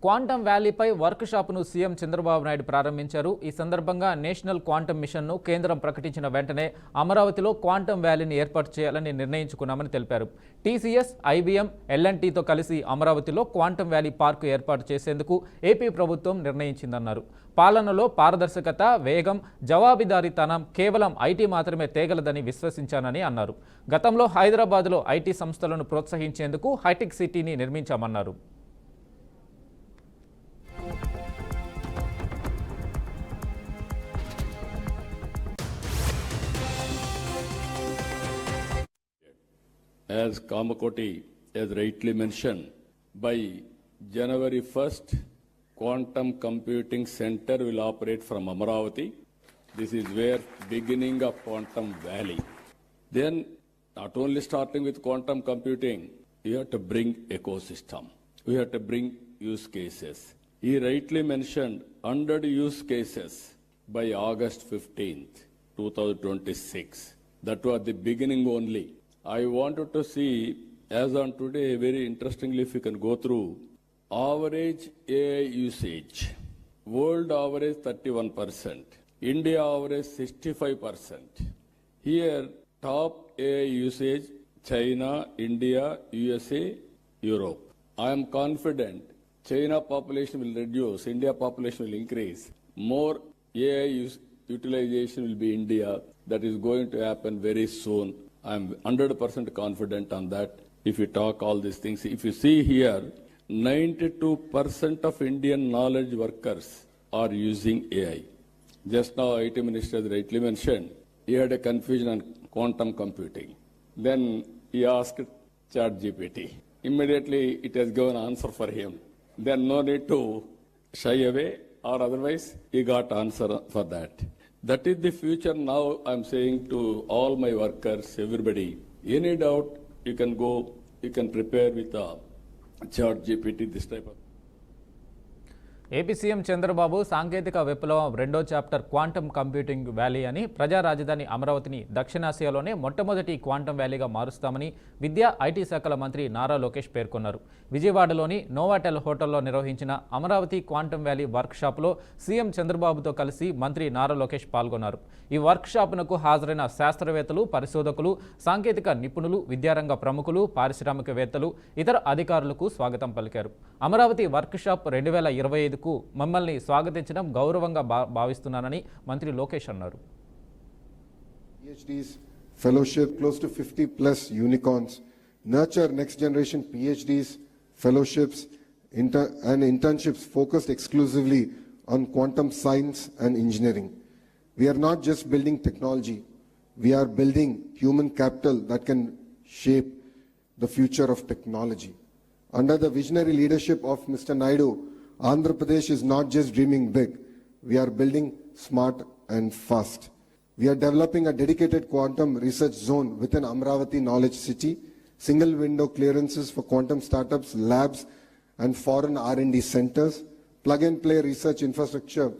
Quantum వ్యాలీపై work షాప్ను CM Chandrababu Naidu ప్రారంభించారు. ఈ సందర్భంగా నేషనల్ క్వాంటమ్ మిషన్ను కేంద్రం ప్రకటించిన వెంటనే అమరావతిలో క్వాంటమ్ వ్యాలీని ఏర్పాటు చేయాలని నిర్ణయించుకున్నామని తెలిపారు. టీసీఎస్, ఐబీఎం, ఎల్ఎన్టీతో కలిసి అమరావతిలో క్వాంటమ్ వ్యాలీ పార్కు ఏర్పాటు చేసేందుకు ఏపీ ప్రభుత్వం నిర్ణయించిందన్నారు. పాలనలో పారదర్శకత, వేగం, జవాబుదారీతనం కేవలం ఐటీ మాత్రమే తేగలదని విశ్వసించానని అన్నారు. గతంలో హైదరాబాద్లో ఐటీ సంస్థలను ప్రోత్సహించేందుకు హైటెక్ సిటీని నిర్మించామన్నారు. As Kamakoti has rightly mentioned, by January 1st, Quantum Computing Center will operate from Amaravati. This is where beginning of Quantum Valley. Then, not only starting with quantum computing, you have to bring ecosystem. We have to bring use cases. He rightly mentioned 100 use cases by August 15th, 2026. That was the beginning only. I wanted to see, as on today, very interestingly, if you can go through, average AI usage. World average 31%. India average 65%. Here, top AI usage, China, India, USA, Europe. I am confident China population will reduce, India population will increase. More AI utilization will be India. That is going to happen very soon. I am 100% confident on that. If you talk all these things, if you see here, 92% of Indian knowledge workers are using AI. Just now, IT Minister has rightly mentioned, he had a confusion on quantum computing. Then he asked ChatGPT. Immediately, it has given answer for him. Then no need to shy away, or otherwise, he got answer for that. That is the future. Now I'm saying to all my workers, everybody, any doubt, you can go, you can prepare with ChatGPT, this type of. AP CM Chandrababu సాంకేతిక విప్లవం రెండో chapter quantum computing valley అని, ప్రజా రాజధాని అమరావతిని దక్షిణాసియాలోనే మొట్టమొదటి quantum వ్యాలీగా మారుస్తామని విద్యా, IT శాఖల మంత్రి నారా లోకేష్ పేర్కొన్నారు. విజయవాడలోని నోవాటెల్ హోటల్లో నిర్వహించిన అమరావతి క్వాంటమ్ వ్యాలీ వర్క్షాప్లో సీఎం చంద్రబాబుతో కలిసి మంత్రి నారా లోకేష్ పాల్గొన్నారు. ఈ వర్క్షాప్నకు హాజరైన శాస్త్రవేత్తలు, పరిశోధకులు, సాంకేతిక నిపుణులు, విద్యారంగ ప్రముఖులు, పారిశ్రామికవేత్తలు, ఇతర అధికారులకు స్వాగతం పలికారు. అమరావతి వర్క్షాప్ 2025 మమ్మల్ని స్వాగతించడం గౌరవంగా భావిస్తున్నానని మంత్రి లోకేష్ అన్నారు. PhDs, fellowship, close to 50 plus unicorns, nurture next generation PhDs, fellowships and internships focused exclusively on quantum science and engineering. We are not just building technology, we are building human capital that can shape the future of technology. Under the visionary leadership of Mr. Naidu, Andhra Pradesh is not just dreaming big, we are building smart and fast. We are developing a dedicated quantum research zone within Amravati Knowledge City, single window clearances for quantum startups, labs and foreign R&D centers, plug and play research infrastructure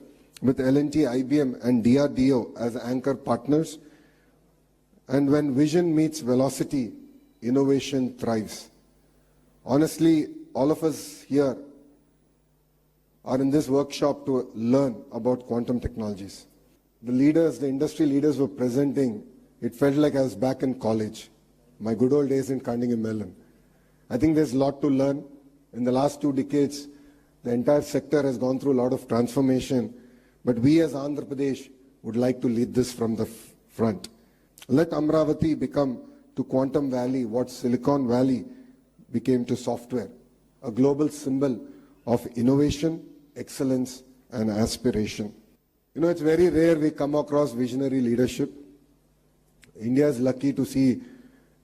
with L&T, IBM and DRDO as anchor partners. And when vision meets velocity, innovation thrives. Honestly, all of us here are in this workshop to learn about quantum technologies. The leaders, the industry leaders were presenting. It felt like I was back in college, my good old days in Carnegie Mellon. I think there's a lot to learn. In the last 2 decades, the entire sector has gone through a lot of transformation, but we as Andhra Pradesh would like to lead this from the front. Let Amravati become to Quantum Valley what Silicon Valley became to software, a global symbol of innovation, excellence and aspiration. You know, it's very rare we come across visionary leadership. India is lucky to see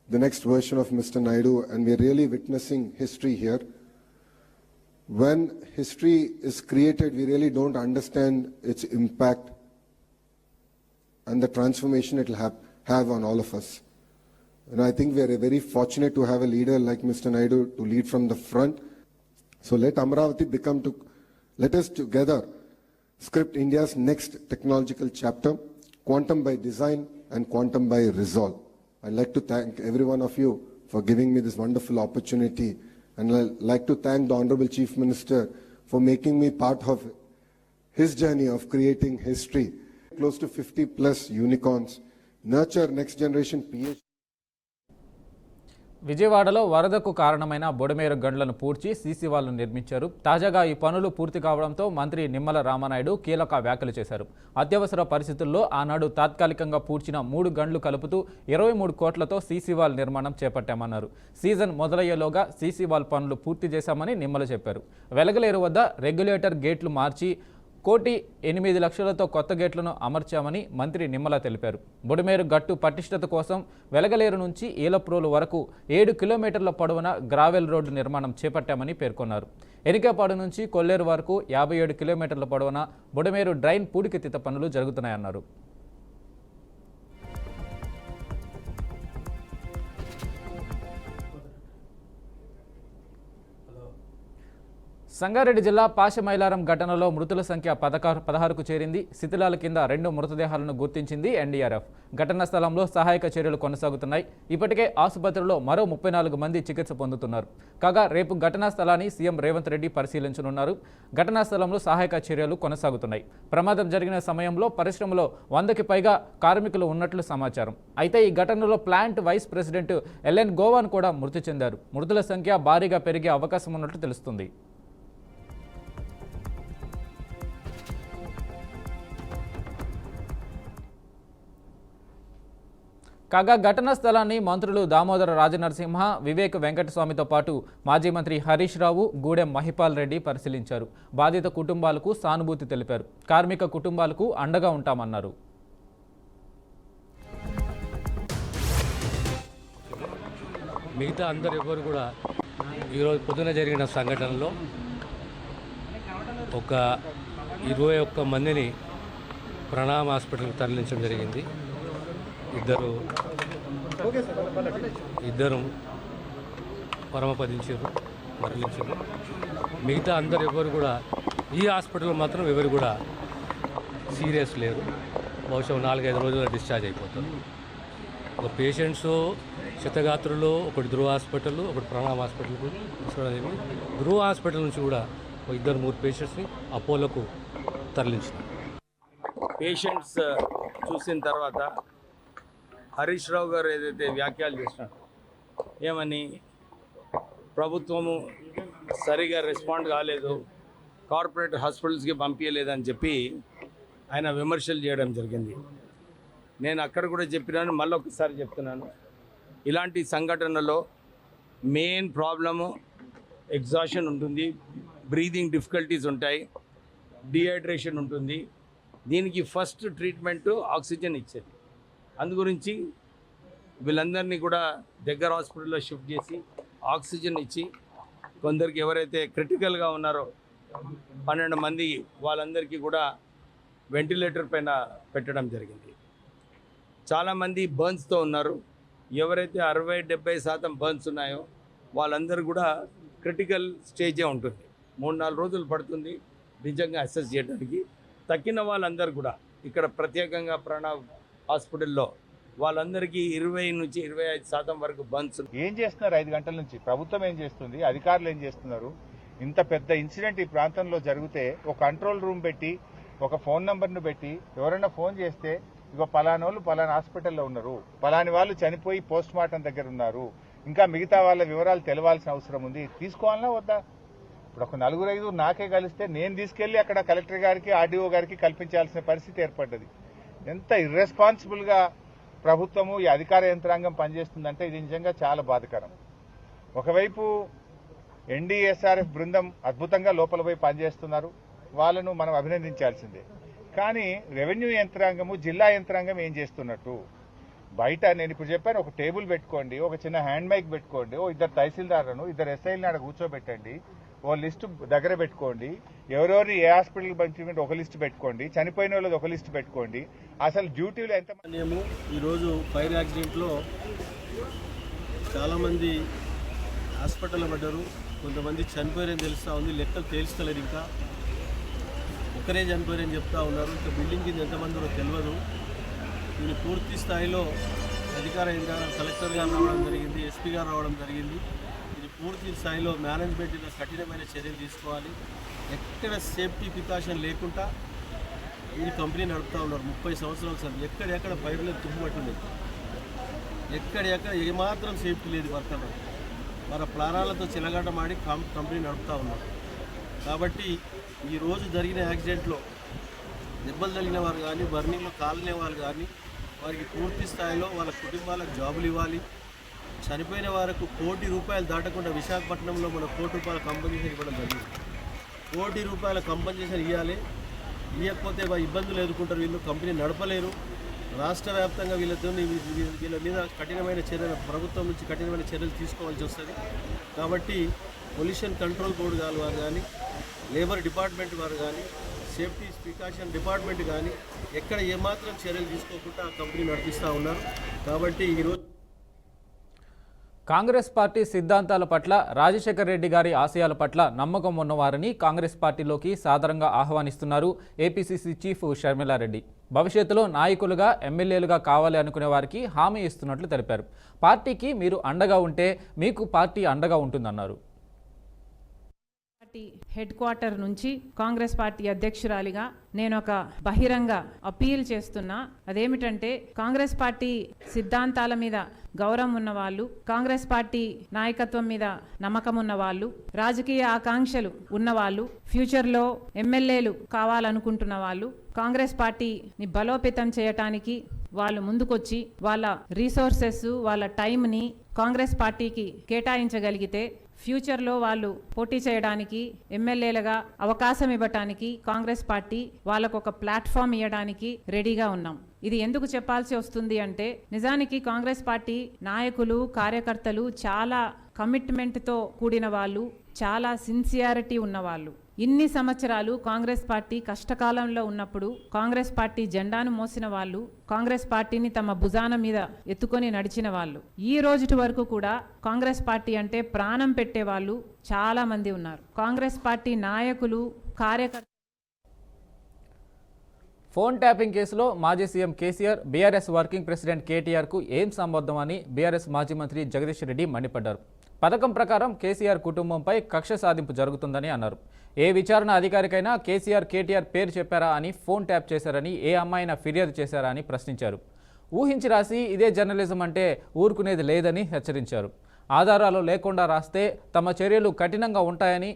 the next version of Mr. Naidu, and we're really witnessing history here. When history is created, we really don't understand its impact and the transformation it will have on all of us. And I think we're very fortunate to have a leader like Mr. Naidu to lead from the front. So let Amravati let us together script India's next technological chapter, quantum by design and quantum by resolve. I'd like to thank every one of you for giving me this wonderful opportunity, and I'd like to thank the Honorable Chief Minister for making me part of his journey of creating history. Close to 50 plus unicorns, nurture next generation PhD. విజయవాడలో వరదకు కారణమైన Budameru గండ్లను పూడ్చి CC వాల్ను నిర్మించారు. తాజాగా ఈ పనులు పూర్తి కావడంతో మంత్రి నిమ్మల రామానాయుడు కీలక వ్యాఖ్యలు చేశారు. అత్యవసర పరిస్థితుల్లో ఆనాడు తాత్కాలికంగా పూడ్చిన 3 గండ్లు కలుపుతూ 23 కోట్లతో సీసీ వాల్ నిర్మాణం చేపట్టామన్నారు. సీజన్ మొదలయ్యేలోగా సీసీ వాల్ పనులు పూర్తి చేశామని నిమ్మల చెప్పారు. వెలగలేరు వద్ద రెగ్యులేటర్ గేట్లు మార్చి 1,08,00,000తో కొత్త గేట్లను అమర్చామని మంత్రి నిమ్మల తెలిపారు. బుడమేరు గట్టు పటిష్టత కోసం వెలగలేరు నుంచి ఈలప్రోలు వరకు 7 కిలోమీటర్ల పొడవున గ్రావెల్ రోడ్డు నిర్మాణం చేపట్టామని పేర్కొన్నారు. ఎనికేపాడు నుంచి కొల్లేరు వరకు 57 కిలోమీటర్ల పొడవున బుడమేరు డ్రైన్ పూడికతీత పనులు జరుగుతున్నాయన్నారు. సంగారెడ్డి జిల్లా పాశమైలారం ఘటనలో మృతుల సంఖ్య 16కు చేరింది. శిథిలాల కింద 2 మృతదేహాలను గుర్తించింది ఎన్డీఆర్ఎఫ్. ఘటనా స్థలంలో సహాయక చర్యలు కొనసాగుతున్నాయి. ఇప్పటికే ఆసుపత్రిలో మరో 34 మంది చికిత్స పొందుతున్నారు. కాగా రేపు ఘటనా స్థలాన్ని సీఎం రేవంత్ రెడ్డి పరిశీలించనున్నారు. ఘటనా స్థలంలో సహాయక చర్యలు కొనసాగుతున్నాయి. ప్రమాదం జరిగిన సమయంలో పరిశ్రమలో 100కి పైగా కార్మికులు ఉన్నట్లు సమాచారం. అయితే ఈ ఘటనలో ప్లాంట్ వైస్ ప్రెసిడెంట్ ఎల్ఎన్ గోవాన్ కూడా మృతి చెందారు. మృతుల సంఖ్య భారీగా పెరిగే అవకాశం ఉన్నట్లు తెలుస్తుంది. కాగా ఘటనా స్థలాన్ని మంత్రులు దామోదర రాజనరసింహ, వివేక్ వెంకటస్వామితో పాటు మాజీ మంత్రి హరీష్ రావు, గూడెం మహిపాల్ రెడ్డి పరిశీలించారు. బాధిత కుటుంబాలకు సానుభూతి తెలిపారు. కార్మిక కుటుంబాలకు అండగా ఉంటామన్నారు. మిగతా అందరు ఎవరు కూడా ఈరోజు పొద్దున జరిగిన సంఘటనలో ఒక 21 మందిని ప్రణామ్ హాస్పిటల్కి తరలించడం జరిగింది. ఇద్దరు పరమపదించారు, మరణించారు. మిగతా అందరు ఎవరు కూడా ఈ హాస్పిటల్లో మాత్రం ఎవరు కూడా సీరియస్ లేరు. బహుశా 4-5 రోజుల్లో డిశ్చార్జ్ అయిపోతారు. ఒక పేషెంట్స్ శతగాత్రులు, ఒకటి ధ్రువ హాస్పిటల్, ఒకటి ప్రణామ్ హాస్పిటల్కు తీసుకోవడం. ధ్రువ హాస్పిటల్ నుంచి కూడా 2-3 పేషెంట్స్ని అపోలోకు తరలించారు. పేషెంట్స్ చూసిన తర్వాత హరీష్ రావు గారు ఏదైతే వ్యాఖ్యలు చేసినారో, ఏమని ప్రభుత్వము సరిగా రెస్పాండ్ కాలేదు, కార్పొరేట్ హాస్పిటల్స్కి పంపించలేదని చెప్పి ఆయన విమర్శలు చేయడం జరిగింది. నేను అక్కడ కూడా చెప్పినాను, మళ్ళీ ఒకసారి చెప్తున్నాను. ఇలాంటి సంఘటనలో మెయిన్ ప్రాబ్లము ఎగ్జాషన్ ఉంటుంది, బ్రీదింగ్ డిఫికల్టీస్ ఉంటాయి, డిహైడ్రేషన్ ఉంటుంది. దీనికి ఫస్ట్ ట్రీట్మెంట్ ఆక్సిజన్ ఇచ్చేది. అందు గురించి వీళ్ళందరినీ కూడా దగ్గర హాస్పిటల్లో షిఫ్ట్ చేసి ఆక్సిజన్ ఇచ్చి, కొందరికి ఎవరైతే క్రిటికల్గా ఉన్నారో 12 మంది వాళ్ళందరికీ కూడా వెంటిలేటర్ పైన పెట్టడం జరిగింది. చాలామంది బర్న్స్తో ఉన్నారు. ఎవరైతే 60-70% బర్న్స్ ఉన్నాయో వాళ్ళందరూ కూడా క్రిటికల్ స్టేజే ఉంటుంది. 3-4 రోజులు పడుతుంది నిజంగా అసెస్ చేయడానికి. తక్కిన వాళ్ళందరూ కూడా ఇక్కడ ప్రత్యేకంగా ప్రణవ్ హాస్పిటల్లో వాళ్ళందరికీ 20-25% వరకు బర్న్స్. ఏం చేస్తున్నారు 5 గంటల నుంచి? ప్రభుత్వం ఏం చేస్తుంది? అధికారులు ఏం చేస్తున్నారు? ఇంత పెద్ద ఇన్సిడెంట్ ఈ ప్రాంతంలో జరిగితే ఒక కంట్రోల్ రూమ్ పెట్టి, ఒక ఫోన్ నంబర్ను పెట్టి, ఎవరైనా ఫోన్ చేస్తే ఇగో పలానోళ్ళు పలానా హాస్పిటల్లో ఉన్నారు, పలాని వాళ్ళు చనిపోయి పోస్ట్ మార్టం దగ్గర ఉన్నారు, ఇంకా మిగతా వాళ్ళ వివరాలు తెలవాల్సిన అవసరం ఉంది, తీసుకోవాలన్నా వద్దా? ఇప్పుడు ఒక 4-5 నాకే కలిస్తే నేను తీసుకెళ్లి అక్కడ కలెక్టర్ గారికి, ఆర్డీఓ గారికి కల్పించాల్సిన పరిస్థితి ఏర్పడ్డది. ఎంత ఇర్రెస్పాన్సిబుల్గా ప్రభుత్వము, ఈ అధికార యంత్రాంగం పనిచేస్తుందంటే ఇది నిజంగా చాలా బాధాకరం. ఒకవైపు ఎన్డీఎస్ఆర్ఎఫ్ బృందం అద్భుతంగా లోపల పోయి పనిచేస్తున్నారు, వాళ్ళను మనం అభినందించాల్సిందే. కానీ రెవెన్యూ యంత్రాంగము, జిల్లా యంత్రాంగం ఏం చేస్తున్నట్టు? బయట నేను ఇప్పుడు చెప్పాను, ఒక టేబుల్ పెట్టుకోండి, ఒక చిన్న హ్యాండ్ మైక్ పెట్టుకోండి, 2 తహసీల్దార్లను 2 ఎస్ఐలను ఆడ కూర్చోబెట్టండి, ఓ లిస్టు దగ్గర పెట్టుకోండి, ఎవరెవరిని ఏ హాస్పిటల్కి పంపించమంటే ఒక లిస్టు పెట్టుకోండి, చనిపోయిన వాళ్ళది ఒక లిస్టు పెట్టుకోండి. అసలు డ్యూటీలో ఎంతమంది? ఈరోజు ఫైర్ యాక్సిడెంట్లో చాలామంది హాస్పిటల్లో పడ్డారు, కొంతమంది చనిపోయారని తెలుస్తూ ఉంది. లెక్కలు తేల్చలేదు, ఇంకా ఒక్కరే చనిపోయారని చెప్తా ఉన్నారు. ఇంకా బిల్డింగ్ కింద ఎంతమంది తెలియదు. దీన్ని పూర్తి స్థాయిలో అధికార యంత్రాంగం, కలెక్టర్ గారు రావడం జరిగింది, ఎస్పీ గారు రావడం జరిగింది. ఇది పూర్తి స్థాయిలో మేనేజ్మెంట్ ఇలా కఠినమైన చర్యలు తీసుకోవాలి. ఎక్కడ సేఫ్టీ ప్రికాషన్ లేకుండా ఈ కంపెనీ నడుపుతూ ఉన్నారు 30 సంవత్సరాల సార్. ఎక్కడెక్కడ పైరులేదు, తుమ్ముపట్టులేదు, ఎక్కడెక్కడ ఏమాత్రం సేఫ్టీ లేదు. వర్కర్లు మన ప్రాణాలతో చిలగాటమాడి కంపెనీ నడుపుతూ ఉన్నారు. కాబట్టి ఈరోజు జరిగిన యాక్సిడెంట్లో దెబ్బలు తగిలిన వారు కానీ, బర్నింగ్లో కాలిన వాళ్ళు కానీ వారికి పూర్తి స్థాయిలో వాళ్ళ కుటుంబాలకు జాబులు ఇవ్వాలి. చనిపోయిన వారికి ₹1 కోటి దాటకుండా విశాఖపట్నంలో మన ₹1 కోటి కంపెన్సేషన్ ఇవ్వడం జరిగింది. ₹1 కోటి కంపెన్సేషన్ ఇవ్వాలి. ఇవ్వకపోతే ఇబ్బందులు ఎదుర్కొంటారు, వీళ్ళు కంపెనీ నడపలేరు. రాష్ట్ర వ్యాప్తంగా వీళ్ళ మీద కఠినమైన చర్యలు, ప్రభుత్వం నుంచి కఠినమైన చర్యలు తీసుకోవాల్సి వస్తుంది. కాబట్టి పొల్యూషన్ కంట్రోల్ బోర్డు వారు కానీ, లేబర్ డిపార్ట్మెంట్ వారు కానీ, సేఫ్టీ ప్రికాషన్ డిపార్ట్మెంట్ కానీ ఎక్కడ ఏమాత్రం చర్యలు తీసుకోకుండా ఆ కంపెనీ నడిపిస్తూ ఉన్నారు. కాబట్టి ఈరోజు కాంగ్రెస్ పార్టీ సిద్ధాంతాల పట్ల, రాజశేఖర్ రెడ్డి గారి ఆశయాల పట్ల నమ్మకం ఉన్నవారిని కాంగ్రెస్ పార్టీలోకి సాదరంగా ఆహ్వానిస్తున్నారు ఏపీసీసీ చీఫ్ షర్మిలారెడ్డి. భవిష్యత్తులో నాయకులుగా, ఎమ్మెల్యేలుగా కావాలి అనుకునే వారికి హామీ ఇస్తున్నట్లు తెలిపారు. పార్టీకి మీరు అండగా ఉంటే మీకు పార్టీ అండగా ఉంటుందన్నారు. హెడ్ క్వార్టర్ నుంచి కాంగ్రెస్ పార్టీ అధ్యక్షురాలిగా నేను ఒక బహిరంగ అపీల్ చేస్తున్నా. అదేమిటంటే, కాంగ్రెస్ పార్టీ సిద్ధాంతాల మీద గౌరవం ఉన్నవాళ్ళు, కాంగ్రెస్ పార్టీ నాయకత్వం మీద నమ్మకం ఉన్నవాళ్ళు, రాజకీయ ఆకాంక్షలు ఉన్నవాళ్ళు, ఫ్యూచర్లో ఎమ్మెల్యేలు కావాలనుకుంటున్న వాళ్ళు, కాంగ్రెస్ పార్టీని బలోపేతం చేయటానికి వాళ్ళు ముందుకొచ్చి వాళ్ళ రీసోర్సెస్, వాళ్ళ టైంని కాంగ్రెస్ పార్టీకి కేటాయించగలిగితే ఫ్యూచర్లో వాళ్ళు పోటీ చేయడానికి, ఎమ్మెల్యేలుగా అవకాశం ఇవ్వటానికి కాంగ్రెస్ పార్టీ వాళ్ళకు ఒక ప్లాట్ఫామ్ ఇవ్వడానికి రెడీగా ఉన్నాం. ఇది ఎందుకు చెప్పాల్సి వస్తుంది అంటే, నిజానికి కాంగ్రెస్ పార్టీ నాయకులు, కార్యకర్తలు చాలా కమిట్మెంట్తో కూడిన వాళ్ళు, చాలా సిన్సియారిటీ ఉన్నవాళ్ళు. ఇన్ని సంవత్సరాలు కాంగ్రెస్ పార్టీ కష్టకాలంలో ఉన్నప్పుడు కాంగ్రెస్ పార్టీ జెండాను మోసిన వాళ్ళు, కాంగ్రెస్ పార్టీని తమ భుజాన మీద ఎత్తుకొని నడిచిన వాళ్ళు, ఈ రోజుటి వరకు కూడా కాంగ్రెస్ పార్టీ అంటే ప్రాణం పెట్టే వాళ్ళు చాలా మంది ఉన్నారు. కాంగ్రెస్ పార్టీ నాయకులు, కార్యకర్తలు. ఫోన్ ట్యాపింగ్ కేసులో మాజీ CM KCR, BRS working president కేటీఆర్కు ఏం సంబంధం అని బీఆర్ఎస్ మాజీ మంత్రి జగదీష్ రెడ్డి మండిపడ్డారు. పథకం ప్రకారం కేసీఆర్ కుటుంబంపై కక్ష సాధింపు జరుగుతుందని అన్నారు. ఏ విచారణ అధికారికైనా కేసీఆర్, కేటీఆర్ పేరు చెప్పారా అని, ఫోన్ ట్యాప్ చేశారని ఏ అమ్మాయినా ఫిర్యాదు చేశారా అని ప్రశ్నించారు. ఊహించి రాసి ఇదే జర్నలిజం అంటే ఊరుకునేది లేదని హెచ్చరించారు. ఆధారాలు లేకుండా రాస్తే తమ చర్యలు కఠినంగా ఉంటాయని,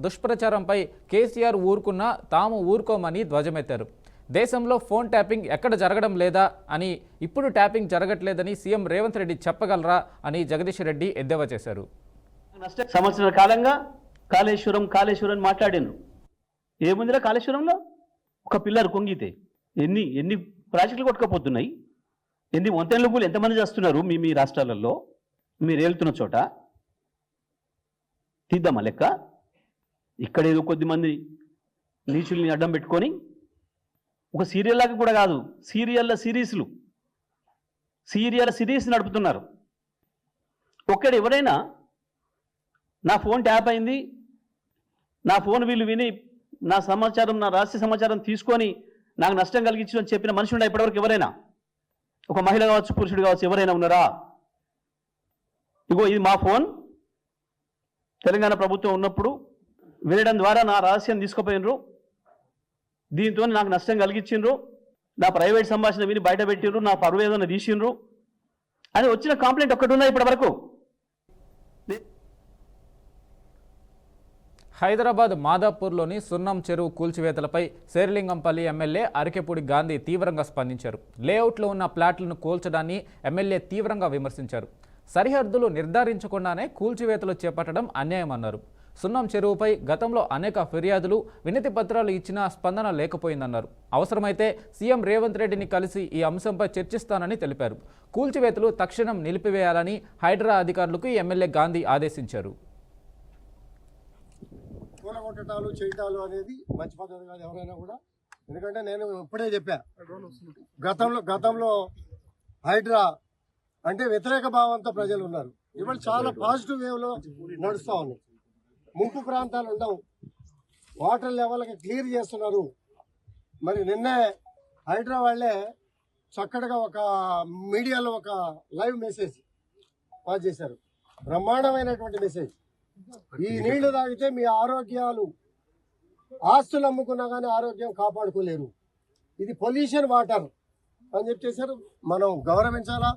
దుష్ప్రచారంపై కేసీఆర్ ఊరుకున్నా తాము ఊరుకోమని ధ్వజమెత్తారు. దేశంలో ఫోన్ ట్యాపింగ్ ఎక్కడ జరగడం లేదా అని, ఇప్పుడు ట్యాపింగ్ జరగట్లేదని సీఎం రేవంత్ రెడ్డి చెప్పగలరా అని జగదీష్ రెడ్డి ఎద్దేవా చేశారు. సంవత్సరాల కాలంగా కాళేశ్వరం మాట్లాడాను. ఏముందిరా కాళేశ్వరంలో? ఒక పిల్లర్ కొంగితే ఎన్ని ప్రాజెక్టులు కొట్టుకపోతున్నాయి, ఎన్ని వంతెనలు కూడా ఎంతమంది చేస్తున్నారు మీ రాష్ట్రాలలో, మీరు వెళ్తున్న చోట. తీద్దామా లెక్క? ఇక్కడేదో కొద్దిమంది నీచుల్ని అడ్డం పెట్టుకొని ఒక సీరియల్ లాగా కూడా కాదు, సీరియల్ సిరీస్ నడుపుతున్నారు. ఒక్కడు ఎవరైనా నా ఫోన్ ట్యాప్ అయింది, నా ఫోన్ వీళ్ళు విని నా సమాచారం, నా రహస్య సమాచారం తీసుకొని నాకు నష్టం కలిగించు అని చెప్పిన మనిషి ఉండే ఇప్పటివరకు ఎవరైనా? ఒక మహిళ కావచ్చు, పురుషుడు కావచ్చు, ఎవరైనా ఉన్నారా? ఇగో ఇది మా ఫోన్, తెలంగాణ ప్రభుత్వం ఉన్నప్పుడు వినడం ద్వారా నా రహస్యం తీసుకుపోయినరు, దీంతో నాకు నష్టం కలిగించిండ్రు, నా ప్రైవేట్ సంభాషణ విని బయట పెట్టిండ్రు, నా పరువు ఏదైనా తీసిండ్రు అని వచ్చిన కంప్లైంట్ ఒక్కటి ఉన్నది ఇప్పటి వరకు. హైదరాబాద్ మాదాపూర్లోని సున్నం చెరువు కూల్చివేతలపై శేరిలింగంపల్లి ఎమ్మెల్యే అరికెపూడి గాంధీ తీవ్రంగా స్పందించారు. లేఅవుట్లో ఉన్న ప్లాట్లను కూల్చడాన్ని ఎమ్మెల్యే తీవ్రంగా విమర్శించారు. సరిహద్దులు నిర్ధారించకుండానే కూల్చివేతలు చేపట్టడం అన్యాయమన్నారు. సున్నం చెరువుపై గతంలో అనేక ఫిర్యాదులు, వినతి పత్రాలు ఇచ్చినా స్పందన లేకపోయిందన్నారు. అవసరమైతే సీఎం రేవంత్ రెడ్డిని కలిసి ఈ అంశంపై చర్చిస్తానని తెలిపారు. కూల్చివేతలు తక్షణం నిలిపివేయాలని హైడ్రా అధికారులకు ఎమ్మెల్యే గాంధీ ఆదేశించారు. కూలగొట్టడాలు చేయటాలు అనేది మంచి పద్ధతి కాదు ఎవరైనా కూడా. ఎందుకంటే నేను ఇప్పుడే చెప్పా, గతంలో హైడ్రా అంటే వ్యతిరేక భావంతో ప్రజలు ఉన్నారు. ఇవాళ చాలా పాజిటివ్ వేవ్ లో నడుస్తా ఉన్నాయి. ముంపు ప్రాంతాలు ఉండవు, వాటర్ లెవెల్కి క్లియర్ చేస్తున్నారు. మరి నిన్నే హైడ్రా వాళ్ళే చక్కగా ఒక మీడియాలో ఒక లైవ్ మెసేజ్ పాస్ చేశారు. బ్రహ్మాండమైనటువంటి మెసేజ్. ఈ నీళ్లు తాగితే మీ ఆరోగ్యాలు, ఆస్తులు అమ్ముకున్నా కానీ ఆరోగ్యం కాపాడుకోలేరు. ఇది పొల్యూషన్ వాటర్ అని చెప్పేసారు. మనం గౌరవించాలా,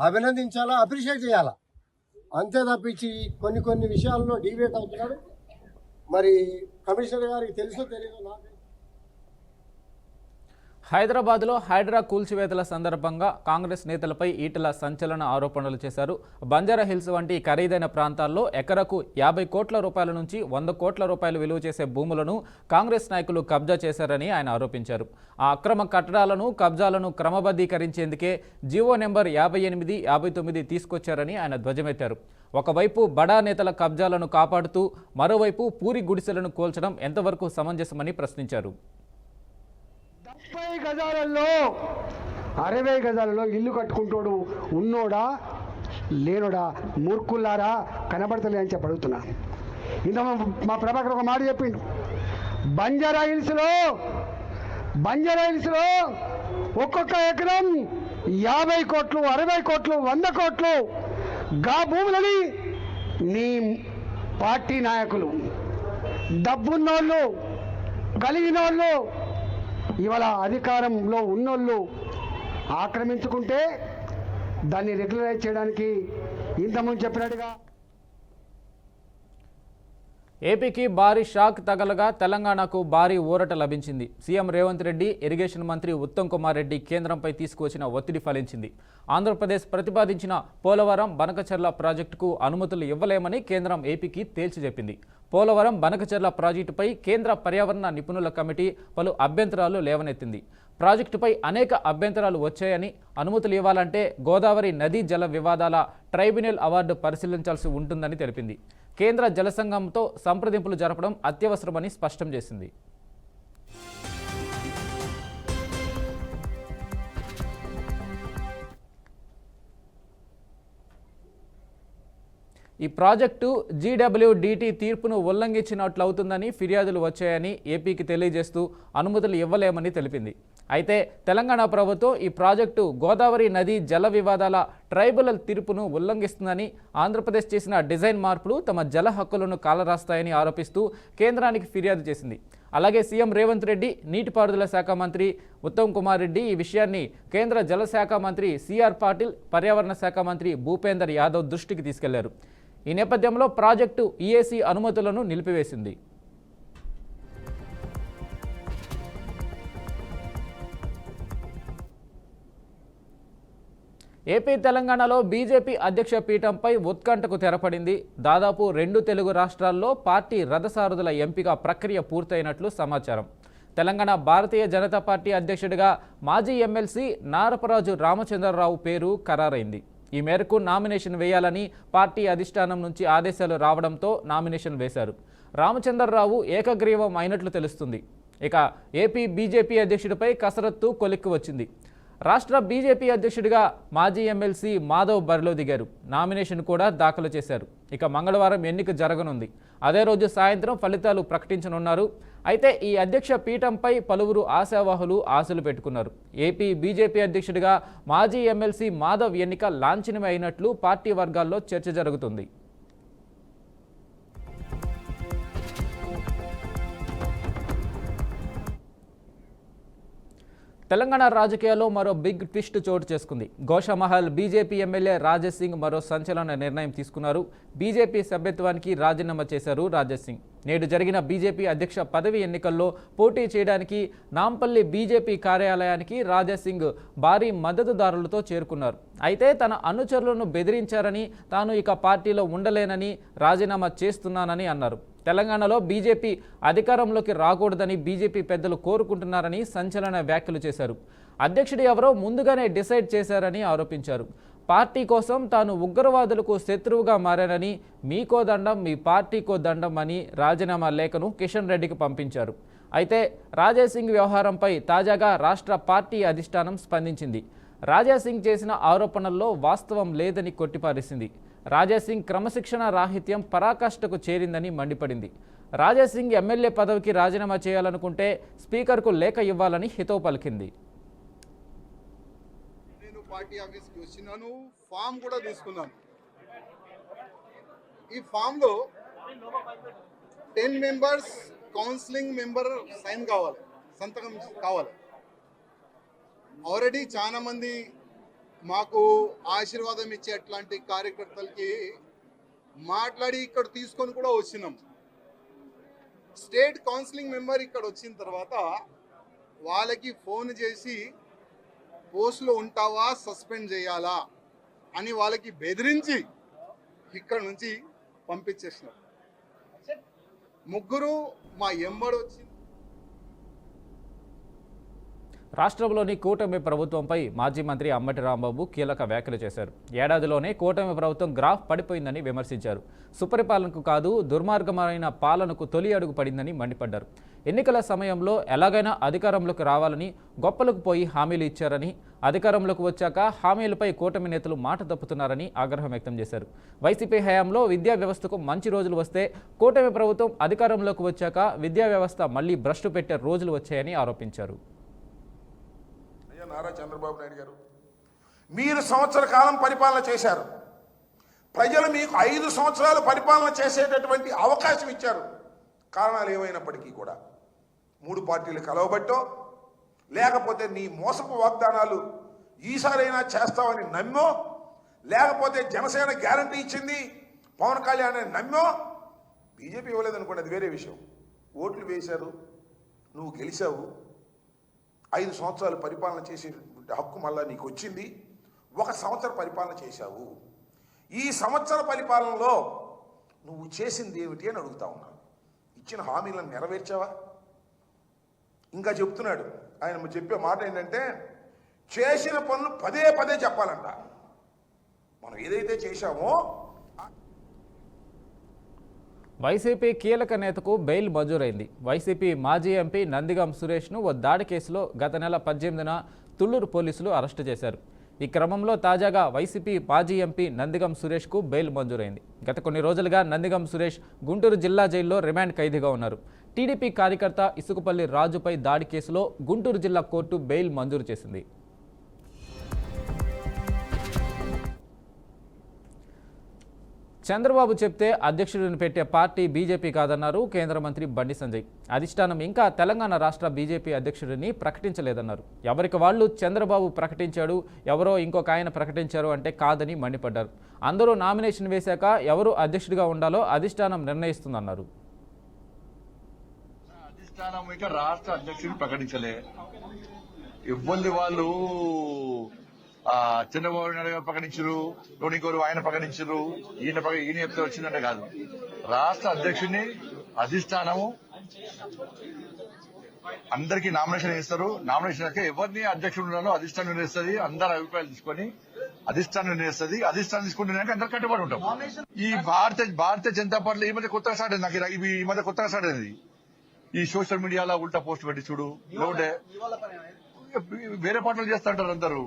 అభినందించాలా, అప్రిషియేట్ చేయాలా. అంతే తప్పించి కొన్ని విషయాల్లో డిబేట్ అవుతున్నాడు. మరి కమిషనర్ గారికి తెలుసో తెలియదో నాకు. హైదరాబాద్లో హైడ్రా కూల్చివేతల సందర్భంగా కాంగ్రెస్ నేతలపై ఈటెల సంచలన ఆరోపణలు చేశారు. బంజారా హిల్స్ వంటి ఖరీదైన ప్రాంతాల్లో ఎకరకు 50 కోట్ల రూపాయల నుంచి 100 కోట్ల రూపాయలు విలువ చేసే భూములను కాంగ్రెస్ నాయకులు కబ్జా చేశారని ఆయన ఆరోపించారు. ఆ అక్రమ కట్టడాలను, కబ్జాలను క్రమబద్ధీకరించేందుకే జీవో నెంబర్ 58, 59 తీసుకొచ్చారని ఆయన ధ్వజమెత్తారు. ఒకవైపు బడా నేతల కబ్జాలను కాపాడుతూ మరోవైపు పూరి గుడిసెలను కూల్చడం ఎంతవరకు సమంజసమని ప్రశ్నించారు. 30 గజాలలో 60 గజాలలో ఇల్లు కట్టుకుంటోడు ఉన్నోడా లేనోడా? మూర్ఖుల్లారా, కనబడతలే అని చెప్పి అడుగుతున్నా. ఇంత మా ప్రభాకర్ ఒక మాట చెప్పిండు, బంజారా హిల్స్లో ఒక్కొక్క ఎకరం 50 కోట్లు, 60 కోట్లు, 100 కోట్లు గా భూములని నీ పార్టీ నాయకులు, డబ్బున్నోళ్ళు, కలిగినోళ్ళు, ఇవాళ అధికారంలో ఉన్నోళ్ళు ఆక్రమించుకుంటే దాన్ని రెగ్యులరైజ్ చేయడానికి ఇంతకుముందు చెప్పినట్టుగా ఏపీకి భారీ షాక్ తగలగా తెలంగాణకు భారీ ఊరట లభించింది. సీఎం రేవంత్ రెడ్డి, ఇరిగేషన్ మంత్రి ఉత్తమ్ కుమార్ రెడ్డి కేంద్రంపై తీసుకువచ్చిన ఒత్తిడి ఫలించింది. ఆంధ్రప్రదేశ్ ప్రతిపాదించిన పోలవరం బనకచెర్ల ప్రాజెక్టుకు అనుమతులు ఇవ్వలేమని కేంద్రం ఏపీకి తేల్చి చెప్పింది. పోలవరం బనకచెర్ల ప్రాజెక్టుపై కేంద్ర పర్యావరణ నిపుణుల కమిటీ పలు అభ్యంతరాలు లేవనెత్తింది. ప్రాజెక్టుపై అనేక అభ్యంతరాలు వచ్చాయని, అనుమతులు ఇవ్వాలంటే గోదావరి నదీ జల వివాదాల ట్రైబ్యునల్ అవార్డు పరిశీలించాల్సి ఉంటుందని తెలిపింది. కేంద్ర జలసంఘంతో సంప్రదింపులు జరపడం అత్యవసరమని స్పష్టం చేసింది. ఈ ప్రాజెక్టు జీడబ్ల్యూడిటి తీర్పును ఉల్లంఘించినట్లవుతుందని ఫిర్యాదులు వచ్చాయని ఏపీకి తెలియజేస్తూ అనుమతులు ఇవ్వలేమని తెలిపింది. అయితే తెలంగాణ ప్రభుత్వం ఈ ప్రాజెక్టు గోదావరి నదీ జల వివాదాల ట్రైబ్యునల్ తీర్పును ఉల్లంఘిస్తుందని, ఆంధ్రప్రదేశ్ చేసిన డిజైన్ మార్పులు తమ జల హక్కులను కాలరాస్తాయని ఆరోపిస్తూ కేంద్రానికి ఫిర్యాదు చేసింది. అలాగే సీఎం రేవంత్ రెడ్డి, నీటిపారుదల శాఖ మంత్రి ఉత్తమ్ కుమార్ రెడ్డి ఈ విషయాన్ని కేంద్ర జలశాఖ మంత్రి సిఆర్ పాటిల్, పర్యావరణ శాఖ మంత్రి భూపేందర్ యాదవ్ దృష్టికి తీసుకెళ్లారు. ఈ నేపథ్యంలో ప్రాజెక్టు ఈఏసీ అనుమతులను నిలిపివేసింది. ఏపీ, తెలంగాణలో బీజేపీ అధ్యక్ష పీఠంపై ఉత్కంఠకు తెరపడింది. దాదాపు 2 తెలుగు రాష్ట్రాల్లో పార్టీ రథసారథుల ఎంపిక ప్రక్రియ పూర్తయినట్లు సమాచారం. తెలంగాణ భారతీయ జనతా పార్టీ అధ్యక్షుడిగా మాజీ ఎమ్మెల్సీ నారపరాజు రామచంద్రరావు పేరు ఖరారైంది. ఈ మేరకు నామినేషన్ వేయాలని పార్టీ అధిష్టానం నుంచి ఆదేశాలు రావడంతో నామినేషన్ వేశారు. రామచంద్రరావు ఏకగ్రీవం అయినట్లు తెలుస్తుంది. ఇక ఏపీ బీజేపీ అధ్యక్షుడిపై కసరత్తు కొలిక్కి వచ్చింది. రాష్ట్ర బీజేపీ అధ్యక్షుడిగా మాజీ ఎమ్మెల్సీ మాధవ్ బరిలో దిగారు. నామినేషన్ కూడా దాఖలు చేశారు. ఇక మంగళవారం ఎన్నిక జరగనుంది. అదే రోజు సాయంత్రం ఫలితాలు ప్రకటించనున్నారు. అయితే ఈ అధ్యక్ష పీఠంపై పలువురు ఆశావాహులు ఆశలు పెట్టుకున్నారు. ఏపీ బీజేపీ అధ్యక్షుడిగా మాజీ ఎమ్మెల్సీ మాధవ్ ఎన్నిక లాంఛనమే అయినట్లు పార్టీ వర్గాల్లో చర్చ జరుగుతుంది. తెలంగాణ రాజకీయాల్లో మరో బిగ్ ట్విస్ట్ చోటు చేసుకుంది. గోషామహల్ బీజేపీ ఎమ్మెల్యే రాజేష్ సింగ్ మరో సంచలన నిర్ణయం తీసుకున్నారు. బీజేపీ సభ్యత్వానికి రాజీనామా చేశారు రాజేష్ సింగ్. నేడు జరిగిన బీజేపీ అధ్యక్ష పదవి ఎన్నికల్లో పోటీ చేయడానికి నాంపల్లి బీజేపీ కార్యాలయానికి రాజేష్ సింగ్ భారీ మద్దతుదారులతో చేరుకున్నారు. అయితే తన అనుచరులను బెదిరించారని, తాను ఇక పార్టీలో ఉండలేనని, రాజీనామా చేస్తున్నానని అన్నారు. తెలంగాణలో బీజేపీ అధికారంలోకి రాకూడదని బీజేపీ పెద్దలు కోరుకుంటున్నారని సంచలన వ్యాఖ్యలు చేశారు. అధ్యక్షుడు ఎవరో ముందుగానే డిసైడ్ చేశారని ఆరోపించారు. పార్టీ కోసం తాను ఉగ్రవాదులకు శత్రువుగా మారానని, మీకో దండం, మీ పార్టీకో దండం అని రాజీనామా లేఖను కిషన్ రెడ్డికి పంపించారు. అయితే రాజేష్ సింగ్ వ్యవహారంపై తాజాగా రాష్ట్ర పార్టీ అధిష్టానం స్పందించింది. రాజేష్ సింగ్ చేసిన ఆరోపణల్లో వాస్తవం లేదని కొట్టిపారేసింది. రాజేష్ సింగ్ క్రమశిక్షణ రాహిత్యం పరాకాష్ఠకు చేరిందని మండిపడింది. రాజేష్ సింగ్ ఎమ్మెల్యే పదవికి రాజీనామా చేయాలనుకుంటే స్పీకర్కు లేఖ ఇవ్వాలని హితవు పలికింది. నేను పార్టీ ఆఫీస్కి వచ్చినాను, ఫామ్ కూడా తీసుకున్నాను. ఈ ఫామ్లో 10 మెంబర్స్ కౌన్సిలింగ్ మెంబర్ సైన్ కావాలి, సంతకం కావాలి. ఆల్రెడీ చాలా మంది మాకు ఆశీర్వాదం ఇచ్చే అట్లాంటి కార్యకర్తలకి మాట్లాడి ఇక్కడ తీసుకొని కూడా వచ్చినాం. స్టేట్ కౌన్సిలింగ్ మెంబర్ ఇక్కడ వచ్చిన తర్వాత వాళ్ళకి ఫోన్ చేసి పోస్టులో ఉంటావా, సస్పెండ్ చేయాలా అని వాళ్ళకి బెదిరించి ఇక్కడ నుంచి పంపించేసినారు. ముగ్గురు మా ఎంబడి వచ్చి రాష్ట్రంలోని కూటమి ప్రభుత్వంపై మాజీ మంత్రి అంబటి రాంబాబు కీలక వ్యాఖ్యలు చేశారు. ఏడాదిలోనే కూటమి ప్రభుత్వం గ్రాఫ్ పడిపోయిందని విమర్శించారు. సుపరిపాలనకు కాదు, దుర్మార్గమైన పాలనకు తొలి అడుగు పడిందని మండిపడ్డారు. ఎన్నికల సమయంలో ఎలాగైనా అధికారంలోకి రావాలని గొప్పలకు పోయి హామీలు ఇచ్చారని, అధికారంలోకి వచ్చాక హామీలపై కూటమి నేతలు మాట తప్పుతున్నారని ఆగ్రహం వ్యక్తం చేశారు. వైసీపీ హయాంలో విద్యా వ్యవస్థకు మంచి రోజులు వస్తే కూటమి ప్రభుత్వం అధికారంలోకి వచ్చాక విద్యా వ్యవస్థ మళ్లీ భ్రష్టు పెట్టే రోజులు వచ్చాయని ఆరోపించారు. నారా చంద్రబాబు నాయుడు గారు, మీరు సంవత్సర కాలం పరిపాలన చేశారు. ప్రజలు మీకు 5 సంవత్సరాలు పరిపాలన చేసేటటువంటి అవకాశం ఇచ్చారు. కారణాలు ఏమైనప్పటికీ కూడా 3 పార్టీలు కలవబట్టో, లేకపోతే నీ మోసపు వాగ్దానాలు ఈసారైనా చేస్తావని నమ్మో, లేకపోతే జనసేన గ్యారంటీ ఇచ్చింది పవన్ కళ్యాణ్ అని నమ్మో, బీజేపీ ఇవ్వలేదనుకోండి, అది వేరే విషయం. ఓట్లు వేశారు, నువ్వు గెలిచావు, 5 సంవత్సరాలు పరిపాలన చేసేటువంటి హక్కు మళ్ళా నీకు వచ్చింది. 1 సంవత్సరం పరిపాలన చేశావు. ఈ సంవత్సర పరిపాలనలో నువ్వు చేసింది ఏమిటి అని అడుగుతా ఉన్నాను. ఇచ్చిన హామీలను నెరవేర్చావా? ఇంకా చెప్తున్నాడు ఆయన, చెప్పే మాట ఏంటంటే చేసిన పనులు పదే పదే చెప్పాలంట. మనం ఏదైతే చేశామో. వైసీపీ కీలక నేతకు బెయిల్ మంజూరైంది. వైసీపీ మాజీ ఎంపీ నందిగం సురేష్ను ఓ దాడి కేసులో గత నెల 18న తుళ్లూరు పోలీసులు అరెస్టు చేశారు. ఈ క్రమంలో తాజాగా వైసీపీ మాజీ ఎంపీ నందిగం సురేష్కు బెయిల్ మంజూరైంది. గత కొన్ని రోజులుగా నందిగం సురేష్ గుంటూరు జిల్లా జైల్లో రిమాండ్ ఖైదీగా ఉన్నారు. టీడీపీ కార్యకర్త ఇసుకపల్లి రాజుపై దాడి కేసులో గుంటూరు జిల్లా కోర్టు బెయిల్ మంజూరు చేసింది. చంద్రబాబు చెప్తే అధ్యక్షుడిని పెట్టే పార్టీ బీజేపీ కాదన్నారు కేంద్ర మంత్రి బండి సంజయ్. అధిష్టానం ఇంకా తెలంగాణ రాష్ట్ర బీజేపీ అధ్యక్షుడిని ప్రకటించలేదన్నారు. ఎవరికి వాళ్ళు చంద్రబాబు ప్రకటించాడు, ఎవరో ఇంకొక ఆయన ప్రకటించారు అంటే కాదని మండిపడ్డారు. అందరూ నామినేషన్ వేశాక ఎవరు అధ్యక్షుడిగా ఉండాలో అధిష్టానం నిర్ణయిస్తుందన్నారు. అధిష్టానం ఇంకా రాష్ట్ర అధ్యక్షుడిని ప్రకటించలే. ఇబ్బంది వాళ్ళు చంద్రబాబు నాయుడు గారు ప్రకటించరు, ఇంకోరు ఆయన ప్రకటించరు, ఈయన చెప్తే వచ్చిందంటే కాదు. రాష్ట్ర అధ్యక్షుడిని అధిష్టానము అందరికీ నామినేషన్ ఇస్తారు. నామినేషన్ ఎవరిని అధ్యక్షుడు ఉన్నారో అధిష్టానం నిర్ణయిస్తుంది. అందరి అభిప్రాయాలు తీసుకొని అధిష్టానం నిర్ణయిస్తుంది. అధిష్టానం తీసుకుంటున్నాక అందరు కట్టుబడి ఉంటాం. ఈ భారతీయ జనతా పార్టీలో ఈ మధ్య కొత్తగా స్టార్ట్ అయింది. నాకు ఈ మధ్య కొత్తగా స్టార్ట్ అయింది. ఈ సోషల్ మీడియాలో ఉల్టా పోస్ట్ పెట్టి చూడు, లేకుంటే వేరే పార్టీలు చేస్తా ఉంటారు అందరూ.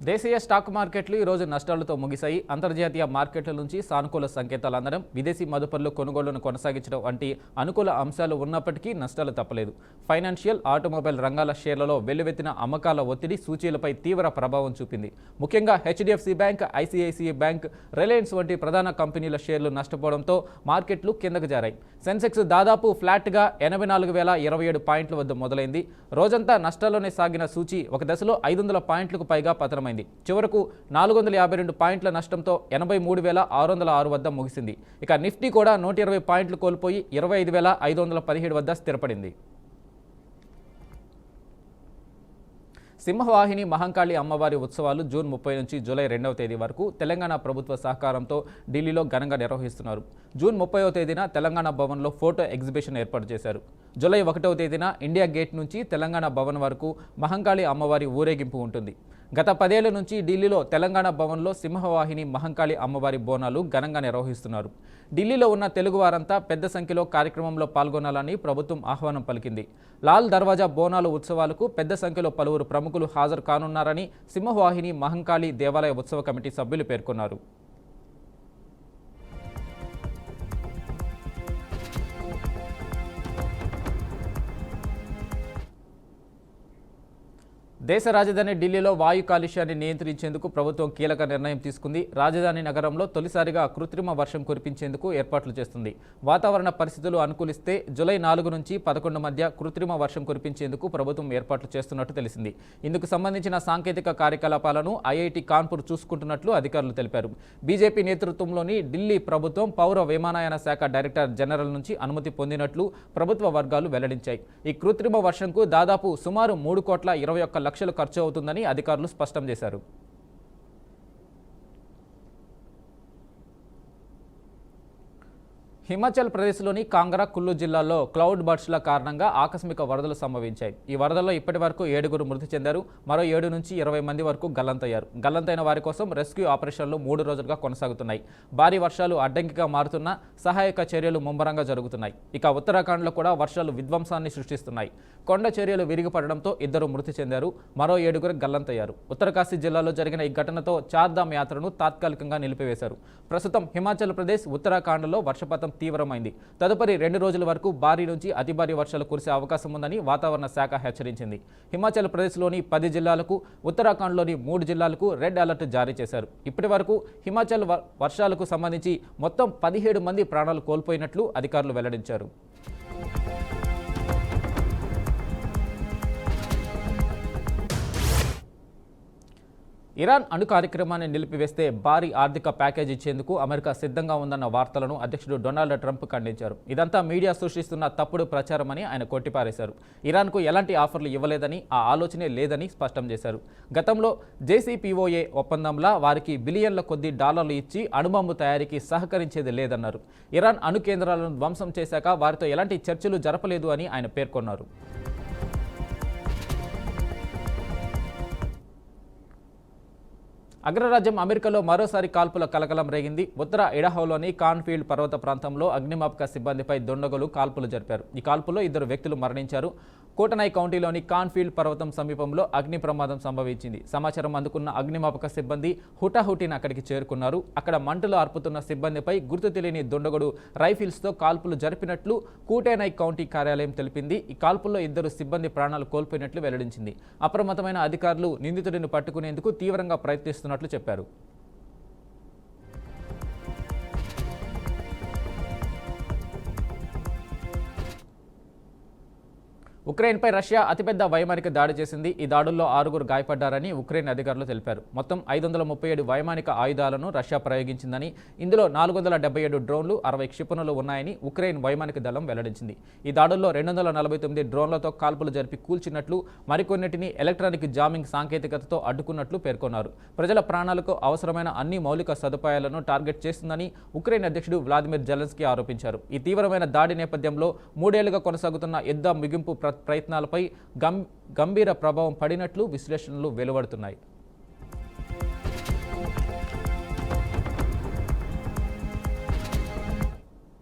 దేశీయ స్టాక్ మార్కెట్లు ఈరోజు నష్టాలతో ముగిశాయి. అంతర్జాతీయ మార్కెట్ల నుంచి సానుకూల సంకేతాలు అందడం, విదేశీ మదుపర్లు కొనుగోళ్లను కొనసాగించడం వంటి అనుకూల అంశాలు ఉన్నప్పటికీ నష్టాలు తప్పలేదు. ఫైనాన్షియల్, ఆటోమొబైల్ రంగాల షేర్లలో వెల్లువెత్తిన అమ్మకాల ఒత్తిడి సూచీలపై తీవ్ర ప్రభావం చూపింది. ముఖ్యంగా HDFC bank, ICICI bank, Reliance వంటి ప్రధాన కంపెనీల షేర్లు నష్టపోవడంతో మార్కెట్లు కిందకు జారాయి. సెన్సెక్స్ దాదాపు ఫ్లాట్గా 84,027 పాయింట్ల వద్ద మొదలైంది. రోజంతా నష్టాల్లోనే సాగిన సూచీ ఒక దశలో 500 పాయింట్లకు పైగా పతనమైంది. చివరకు 452 పాయింట్ల నష్టంతో 83,606 వద్ద ముగిసింది. ఇక నిఫ్టీ కూడా 120 పాయింట్లు కోల్పోయి 25,517 వద్ద స్థిరపడింది. సింహవాహిని మహంకాళి అమ్మవారి ఉత్సవాలు జూన్ 30 నుంచి జూలై 2వ తేదీ వరకు తెలంగాణ ప్రభుత్వ సహకారంతో ఢిల్లీలో ఘనంగా నిర్వహిస్తున్నారు. జూన్ 30వ తేదీన తెలంగాణ భవన్లో ఫోటో ఎగ్జిబిషన్ ఏర్పాటు చేశారు. జూలై 1వ తేదీన ఇండియా గేట్ నుంచి తెలంగాణ భవన్ వరకు మహంకాళి అమ్మవారి ఊరేగింపు ఉంటుంది. గత 10 ఏళ్ల నుంచి ఢిల్లీలో తెలంగాణ భవన్లో సింహవాహిని మహంకాళి అమ్మవారి బోనాలు ఘనంగా నిర్వహిస్తున్నారు. ఢిల్లీలో ఉన్న తెలుగు వారంతా పెద్ద సంఖ్యలో కార్యక్రమంలో పాల్గొనాలని ప్రభుత్వం ఆహ్వానం పలికింది. లాల్ దర్వాజా బోనాలు ఉత్సవాలకు పెద్ద సంఖ్యలో పలువురు ప్రముఖులు హాజరు కానున్నారని సింహవాహిని మహంకాళి దేవాలయ ఉత్సవ కమిటీ సభ్యులు పేర్కొన్నారు. దేశ రాజధాని ఢిల్లీలో వాయు కాలుష్యాన్ని నియంత్రించేందుకు ప్రభుత్వం కీలక నిర్ణయం తీసుకుంది. రాజధాని నగరంలో తొలిసారిగా కృత్రిమ వర్షం కురిపించేందుకు ఏర్పాట్లు చేస్తుంది. వాతావరణ పరిస్థితులు అనుకూలిస్తే జూలై 4 నుంచి 11 మధ్య కృత్రిమ వర్షం కురిపించేందుకు ప్రభుత్వం ఏర్పాట్లు చేస్తున్నట్టు తెలిసింది. ఇందుకు సంబంధించిన సాంకేతిక కార్యకలాపాలను ఐఐటి కాన్పూర్ చూసుకుంటున్నట్లు అధికారులు తెలిపారు. బీజేపీ నేతృత్వంలోని ఢిల్లీ ప్రభుత్వం పౌర విమానయాన శాఖ డైరెక్టర్ జనరల్ నుంచి అనుమతి పొందినట్లు ప్రభుత్వ వర్గాలు వెల్లడించాయి. ఈ కృత్రిమ వర్షంకు దాదాపు సుమారు 3,21 లక్షలు ఖర్చు అవుతుందని అధికారులు స్పష్టం చేశారు. హిమాచల్ ప్రదేశ్లోని కాంగ్రా, కుల్లు జిల్లాల్లో క్లౌడ్ బర్స్ట్ల కారణంగా ఆకస్మిక వరదలు సంభవించాయి. ఈ వరదల్లో ఇప్పటి వరకు 7 మృతి చెందారు. మరో 7 నుంచి 20 మంది వరకు గల్లంతయ్యారు. గల్లంతైన వారి కోసం రెస్క్యూ ఆపరేషన్లు 3 రోజులుగా కొనసాగుతున్నాయి. భారీ వర్షాలు అడ్డంకిగా మారుతున్న సహాయక చర్యలు ముమ్మరంగా జరుగుతున్నాయి. ఇక ఉత్తరాఖండ్లో కూడా వర్షాలు విధ్వంసాన్ని సృష్టిస్తున్నాయి. కొండ చర్యలు విరిగిపడడంతో 2 మృతి చెందారు. మరో 7 గల్లంతయ్యారు. ఉత్తరకాశీ జిల్లాలో జరిగిన ఈ ఘటనతో చార్ధామ్ యాత్రను తాత్కాలికంగా నిలిపివేశారు. ప్రస్తుతం హిమాచల్ ప్రదేశ్, ఉత్తరాఖండ్లో వర్షపాతం తీవ్రమైంది. తదుపరి 2 రోజుల వరకు భారీ నుంచి అతి భారీ వర్షాలు కురిసే అవకాశం ఉందని వాతావరణ శాఖ హెచ్చరించింది. హిమాచల్ ప్రదేశ్లోని 10 జిల్లాలకు, ఉత్తరాఖండ్లోని 3 జిల్లాలకు రెడ్ అలర్ట్ జారీ చేశారు. ఇప్పటి వరకు హిమాచల్ వర్షాలకు సంబంధించి మొత్తం 17 మంది ప్రాణాలు కోల్పోయినట్లు అధికారులు వెల్లడించారు. ఇరాన్ అణు కార్యక్రమాన్ని నిలిపివేస్తే భారీ ఆర్థిక ప్యాకేజ్ ఇచ్చేందుకు అమెరికా సిద్ధంగా ఉందన్న వార్తలను అధ్యక్షుడు డొనాల్డ్ ట్రంప్ ఖండించారు. ఇదంతా మీడియా సృష్టిస్తున్న తప్పుడు ప్రచారమని ఆయన కొట్టిపారేశారు. ఇరాన్కు ఎలాంటి ఆఫర్లు ఇవ్వలేదని, ఆ ఆలోచనే లేదని స్పష్టం చేశారు. గతంలో JCPOA ఒప్పందంలా వారికి బిలియన్ల కొద్దీ డాలర్లు ఇచ్చి అణుబాంబు తయారీకి సహకరించేది లేదన్నారు. ఇరాన్ అణు కేంద్రాలను ధ్వంసం చేశాక వారితో ఎలాంటి చర్చలు జరపలేదు అని ఆయన పేర్కొన్నారు. అగ్రరాజ్యం అమెరికాలో మరోసారి కాల్పుల కలకలం రేగింది. ఉత్తర ఇడహోలోని కార్న్ఫీల్డ్ పర్వత ప్రాంతంలో అగ్నిమాపక సిబ్బందిపై దుండగులు కాల్పులు జరిపారు. ఈ కాల్పుల్లో 2 వ్యక్తులు మరణించారు. కోటనై కౌంటీలోని కార్న్ఫీల్డ్ పర్వతం సమీపంలో అగ్ని ప్రమాదం సంభవించింది. సమాచారం అందుకున్న అగ్నిమాపక సిబ్బంది హుటాహుటిన అక్కడికి చేరుకున్నారు. అక్కడ మంటలు ఆర్పుతున్న సిబ్బందిపై గుర్తు తెలియని దుండగుడు రైఫిల్స్తో కాల్పులు జరిపినట్లు కోటనై కౌంటీ కార్యాలయం తెలిపింది. ఈ కాల్పుల్లో 2 సిబ్బంది ప్రాణాలు కోల్పోయినట్లు వెల్లడించింది. అప్రమత్తమైన అధికారులు నిందితుడిని పట్టుకునేందుకు తీవ్రంగా ప్రయత్నిస్తున్నట్లు చెప్పారు. ఉక్రెయిన్పై రష్యా అతిపెద్ద వైమానిక దాడి చేసింది. ఈ దాడుల్లో 6 గాయపడ్డారని ఉక్రెయిన్ అధికారులు తెలిపారు. మొత్తం 537 వైమానిక ఆయుధాలను రష్యా ప్రయోగించిందని, ఇందులో 477 డ్రోన్లు, 60 క్షిపణులు ఉన్నాయని ఉక్రెయిన్ వైమానిక దళం వెల్లడించింది. ఈ దాడుల్లో 249 డ్రోన్లతో కాల్పులు జరిపి కూల్చినట్లు, మరికొన్నిటిని ఎలక్ట్రానిక్ జామింగ్ సాంకేతికతతో అడ్డుకున్నట్లు పేర్కొన్నారు. ప్రజల ప్రాణాలకు అవసరమైన అన్ని మౌలిక సదుపాయాలను టార్గెట్ చేస్తుందని ఉక్రెయిన్ అధ్యక్షుడు వ్లాదిమిర్ జెలెన్స్కీ ఆరోపించారు. ఈ తీవ్రమైన దాడి నేపథ్యంలో 3 ఏళ్లుగా కొనసాగుతున్న యుద్ధ ముగింపు ప్రయత్నాలపై గంభీర ప్రభావం పడినట్లు విశ్లేషణలు వెలువడుతున్నాయి.